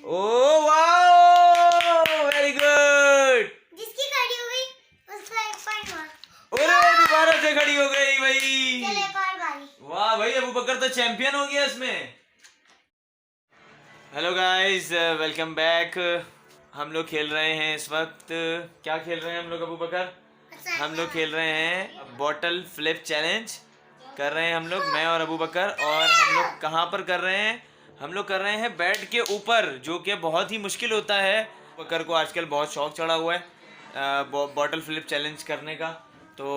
Oh wow, very good. जिसकी खड़ी हो गई उसको एक पॉइंट हुआ। अरे दोबारा से खड़ी हो गई भाई। चलो एक और बारी। वाह भाई, अबू बकर तो चैंपियन हो गया इसमें। Hello guys, welcome back. हम लोग खेल रहे हैं इस वक्त, क्या खेल रहे हैं हम लोग अबू बकर? हम लोग खेल रहे हैं बॉटल फ्लिप चैलेंज कर रहे हैं हम लोग, मैं और अबू बकर। और हम लोग कहाँ पर कर रहे हैं? हम लोग कर रहे हैं बेड के ऊपर, जो कि बहुत ही मुश्किल होता है। बकर को आजकल बहुत शौक चढ़ा हुआ है बॉटल फ्लिप चैलेंज करने का। तो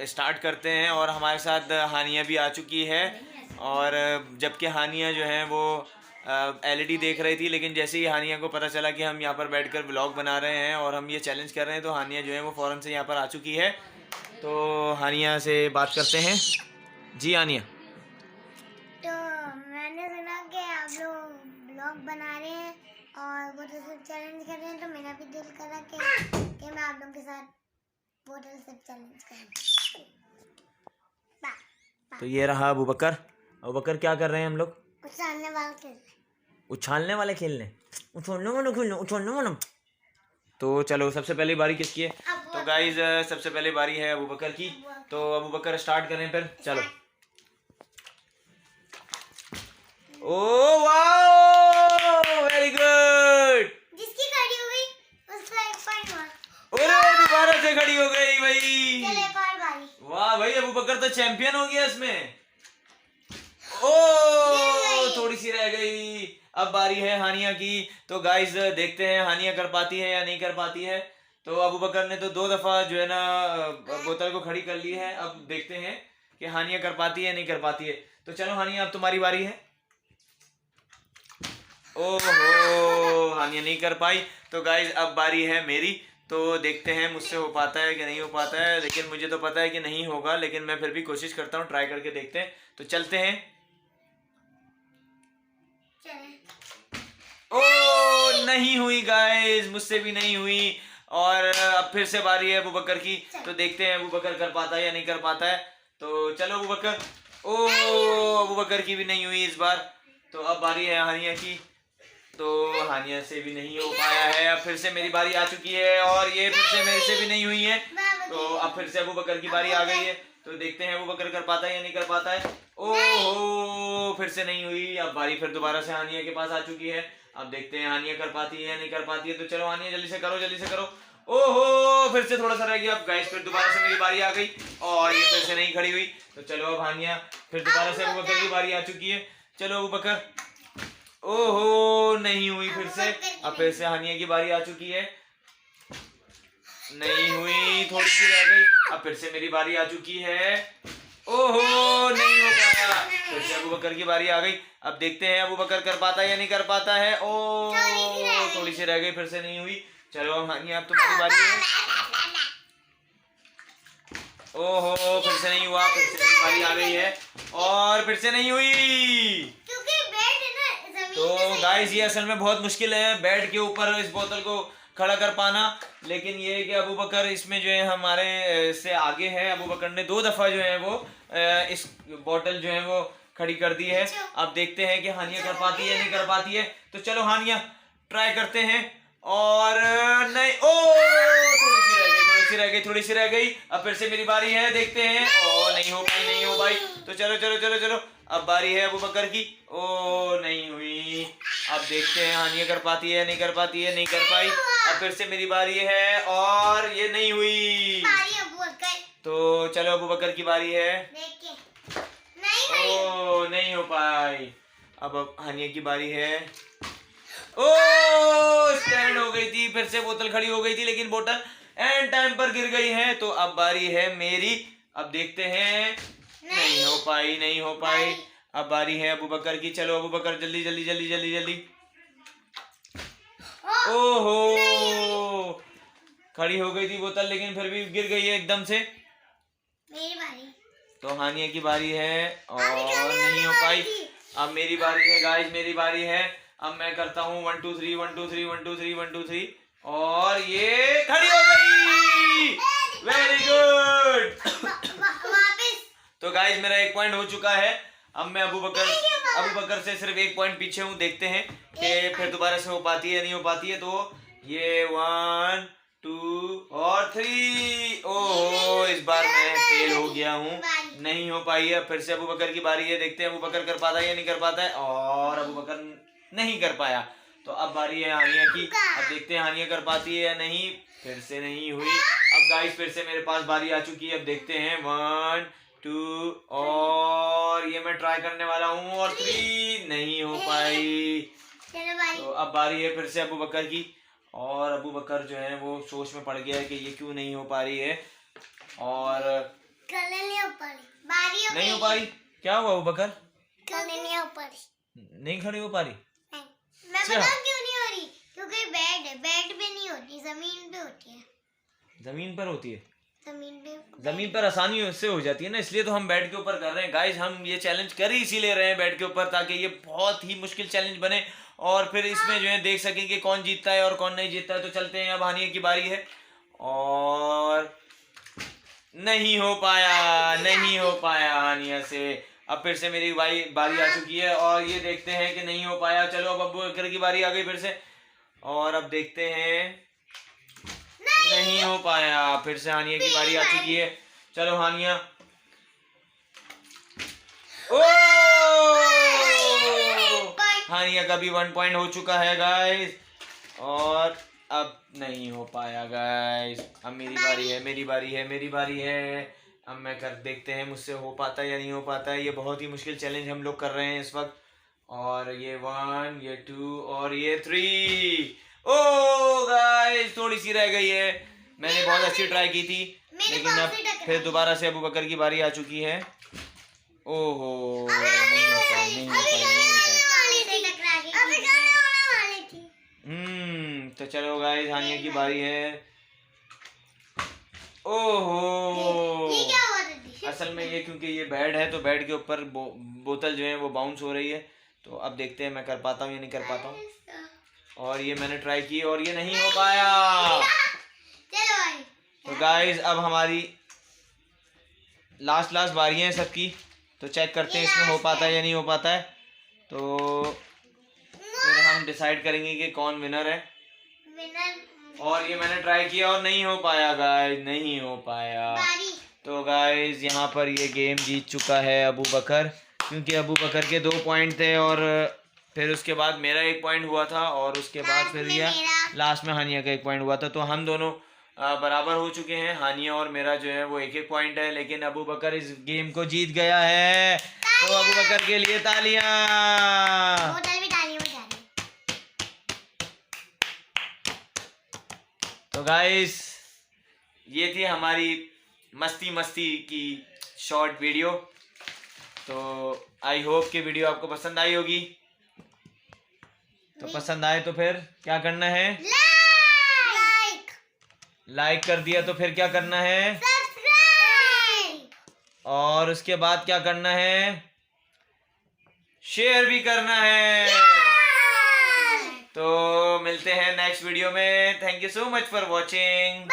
स्टार्ट करते हैं। और हमारे साथ हानिया भी आ चुकी है। और जबकि हानिया जो है वो एलईडी देख रही थी, लेकिन जैसे ही हानिया को पता चला कि हम यहाँ पर बैठकर व्लॉग बना रहे हैं और हम ये चैलेंज कर रहे हैं, तो हानिया जो है वो फ़ौरन से यहाँ पर आ चुकी है। तो हानिया से बात करते हैं। जी हानिया। तो मैंने सुना कि आप लोग ब्लॉग बना रहे हैं और बोतल सिप चैलेंज कर रहे हैं, तो मेरा भी दिल करा कि मैं आप लोगों के साथ बोतल सिप चैलेंज करूं। तो ये रहा अबू बकर। अबू बकर क्या कर रहे हैं हम लोग? उछालने वाला खेल। उछालने वाले खेलने, उछालने वाले खेलने, उछालने वाला। तो चलो, सबसे पहली बारी किसकी है? तो गाइज सबसे पहले बारी है अबू बकर की। तो अबू बकर स्टार्ट करें फिर, चलो। Oh wow, very good. जिसकी खड़ी हो गई उसको एक पॉइंट हुआ। अरे दोबारा से खड़ी हो गई भाई। चलो एक और बारी। वाह भाई, अबू बकर तो चैंपियन हो गया इसमें। ओ थोड़ी सी रह गई। अब बारी है हानिया की। तो गाइस देखते हैं हानिया कर पाती है या नहीं कर पाती है। तो अबू बकर ने तो 2 दफा जो है ना बोतल को खड़ी कर ली है। अब देखते हैं कि हानिया कर पाती है या नहीं कर पाती है। तो चलो हानिया, अब तुम्हारी बारी है। ओहो, हानिया नहीं कर पाई। तो गाइस अब बारी है मेरी। तो देखते हैं मुझसे हो पाता है कि नहीं हो पाता है। लेकिन मुझे तो पता है कि नहीं होगा, लेकिन मैं फिर भी कोशिश करता हूँ, ट्राई करके देखते हैं। तो चलते हैं। ओ नहीं हुई गाइस, मुझसे भी नहीं हुई। और अब फिर से बारी है अबू बकर की। तो देखते हैं अबू बकर कर पाता है या नहीं कर पाता है। तो चलो अबू बकर। ओ अबू बकर की भी नहीं हुई इस बार। तो अब बारी है हानिया की। तो हानिया से भी नहीं हो पाया है। अब फिर से मेरी बारी आ चुकी है और ये फिर से मेरे से भी नहीं हुई है। तो अब फिर से अबू बकर की बारी आ गई है। तो देखते हैं अबू बकर कर पाता है या नहीं कर पाता है। ओहो, फिर से नहीं हुई। अब बारी फिर दोबारा से हानिया के पास आ चुकी है। अब देखते हैं हानिया कर पाती है या नहीं कर पाती है। तो चलो हानिया, जल्दी से करो, जल्दी से करो। ओहो, फिर से थोड़ा सा रह गया। अब गाइस फिर दोबारा से मेरी बारी आ गई और ये फिर से नहीं खड़ी हुई। तो चलो अब हानिया, फिर दोबारा से अबू बकर की बारी आ चुकी है। चलो अबू बकर। ओहो, नहीं हुई फिर से। अब फिर से हानिया की बारी आ चुकी है। नहीं हुई, थोड़ी सी रह गई। अब फिर से मेरी बारी आ चुकी है। ओहो, नहीं हो पाया। फिर से अबू बकर की बारी आ गई। अब देखते हैं अबू बकर कर पाता है या नहीं कर पाता है। ओ थोड़ी सी रह गई, फिर से नहीं हुई। चलो अब हानिया, अब तुम्हारी बारी है। ओहो, फिर से नहीं हुआ। फिर से मेरी बारी आ गई है और फिर से नहीं हुई। तो गाइस ये असल में बहुत मुश्किल है बेड के ऊपर इस बोतल को खड़ा कर पाना। लेकिन ये है कि अबू बकर इसमें जो है हमारे से आगे है। अबू बकर ने 2 दफा जो है वो इस बोतल जो है वो खड़ी कर दी है। अब देखते हैं कि हानिया कर पाती है नहीं कर पाती है। तो चलो हानिया, ट्राई करते हैं। और नहीं, ओ थोड़ी सी रह गई, थोड़ी सी रह गई। अब फिर से मेरी बारी है, देखते हैं। ओ नहीं हो पाई, नहीं हो पाई। तो चलो चलो चलो चलो, अब बारी है अबू बकर की। ओ नहीं हुई। अब देखते हैं हानिया कर पाती है नहीं कर पाती है। नहीं कर पाई। अब फिर से मेरी बारी है और ये नहीं हुई। तो चलो अबू बकर की बारी है। ओ नहीं हो पाई। अब हानिया की बारी है। ओ स्टैंड हो गई थी, फिर से बोतल खड़ी हो गई थी, लेकिन बोतल एंड टाइम पर गिर गई है। तो अब बारी है मेरी। अब देखते हैं। नहीं हो पाई, नहीं हो पाई। अब बारी है अबू बकर की। चलो अबू बकर, जल्दी जल्दी जल्दी जल्दी जल्दी। ओहो, खड़ी हो गई थी बोतल, लेकिन फिर भी गिर गई है एकदम से। मेरी बारी। तो हानिया की बारी है और नहीं हो पाई। अब मेरी बारी है गाइस, मेरी बारी है। अब मैं करता हूँ 1 2 3 1 2 3 1 2 3 1 2 3 और ये खड़ी हो गई। Very good. तो गाइस मेरा 1 पॉइंट हो चुका है। अब मैं अबू बकर अबू बकर से सिर्फ 1 पॉइंट पीछे हूँ। देखते हैं कि फिर दोबारा से हो पाती है नहीं हो पाती है। तो ये 1 2 और 3। ओहो, इस बार मैं फेल हो गया हूँ, नहीं हो पाई है। फिर से अबू बकर की बारी है। देखते हैं अबू बकर कर पाता है या नहीं कर पाता है। और अबू बकर नहीं कर पाया। तो अब बारी है हानिया की। अब देखते हैं हानिया कर पाती है या नहीं। फिर से नहीं हुई। अब गाइस फिर से मेरे पास बारी आ चुकी है। अब देखते हैं 1 2 और ये मैं ट्राई करने वाला हूँ और 3 नहीं हो पाई। तो अब बारी है फिर से अबू बकर की। और अबू बकर जो है वो सोच में पड़ गया है कि ये क्यों नहीं हो पा रही है। और नहीं हो पा रही, नहीं हो पा रही। क्या हुआ अबू बकर? नहीं हो पा रही, नहीं खड़ी हो पा रही। मैं बताऊं क्यों नहीं हो रही? क्योंकि बेड है, बेड पे नहीं होती, जमीन पे होती है। जमीन पर होती है। जमीन पर आसानी से हो जाती है ना, इसलिए तो हम बेड के ऊपर कर रहे हैं गाइस। हम ये चैलेंज कर ही इसीलिए रहे हैं बेड के ऊपर, ताकि ये बहुत ही मुश्किल चैलेंज बने और फिर इसमें जो है देख सकें कि कौन जीतता है और कौन नहीं जीतता है। तो चलते हैं, अब हानिया की बारी है। और नहीं हो पाया, नहीं हो पाया हानिया से। अब फिर से मेरी बारी आ चुकी है और ये देखते हैं कि नहीं हो पाया। चलो अब अबू बकर की बारी आ गई फिर से। और अब देखते हैं, नहीं हो पाया। फिर से हानिया की बारी आ चुकी है। चलो हानिया। ओ, हानिया का भी 1 पॉइंट हो चुका है गाइस। और अब नहीं हो पाया गाइस। अब मेरी बारी है, मेरी बारी है, मेरी बारी है। अब मैं कर देखते हैं मुझसे हो पाता है या नहीं हो पाता है। ये बहुत ही मुश्किल चैलेंज हम लोग कर रहे हैं इस वक्त। और ये 1 ये 2 और ये 3। ओ गाइस थोड़ी सी रह गई है। मैंने बहुत अच्छी ट्राई की थी, लेकिन अब फिर दोबारा से अबू बकर की बारी आ चुकी है। ओहो, नहीं हो पाई, नहीं हो पाई, नहीं हो पाई। तो चलो गाइस हानिया की बारी है। ओहो, असल में ये क्योंकि ये बेड है तो बेड के ऊपर बोतल जो है वो बाउंस हो रही है। तो अब देखते हैं मैं कर पाता हूँ या नहीं कर पाता हूँ। और ये मैंने ट्राई की और ये नहीं हो पाया। तो गाइस अब हमारी लास्ट बारियां हैं सबकी। तो चेक करते हैं इसमें हो पाता है या नहीं हो पाता है। तो फिर हम डिसाइड करेंगे कि कौन विनर है। और ये मैंने ट्राई किया और नहीं हो पाया गाइस, नहीं हो पाया। तो गाइस यहाँ पर ये गेम जीत चुका है अबू बकर, क्योंकि अबू बकर के 2 पॉइंट थे और फिर उसके बाद मेरा 1 पॉइंट हुआ था और उसके बाद फिर ये लास्ट में हानिया का 1 पॉइंट हुआ था। तो हम दोनों बराबर हो चुके हैं। हानिया और मेरा जो है वो 1-1 पॉइंट है, लेकिन अबू बकर इस गेम को जीत गया है। तो अबू बकर के लिए तालियां। तो गाइस ये थी हमारी मस्ती की शॉर्ट वीडियो। तो आई होप कि वीडियो आपको पसंद आई होगी। तो पसंद आए तो फिर क्या करना है? लाइक कर दिया तो फिर क्या करना है? और उसके बाद क्या करना है? शेयर भी करना है। तो मिलते हैं नेक्स्ट वीडियो में। Thank you so much for watching.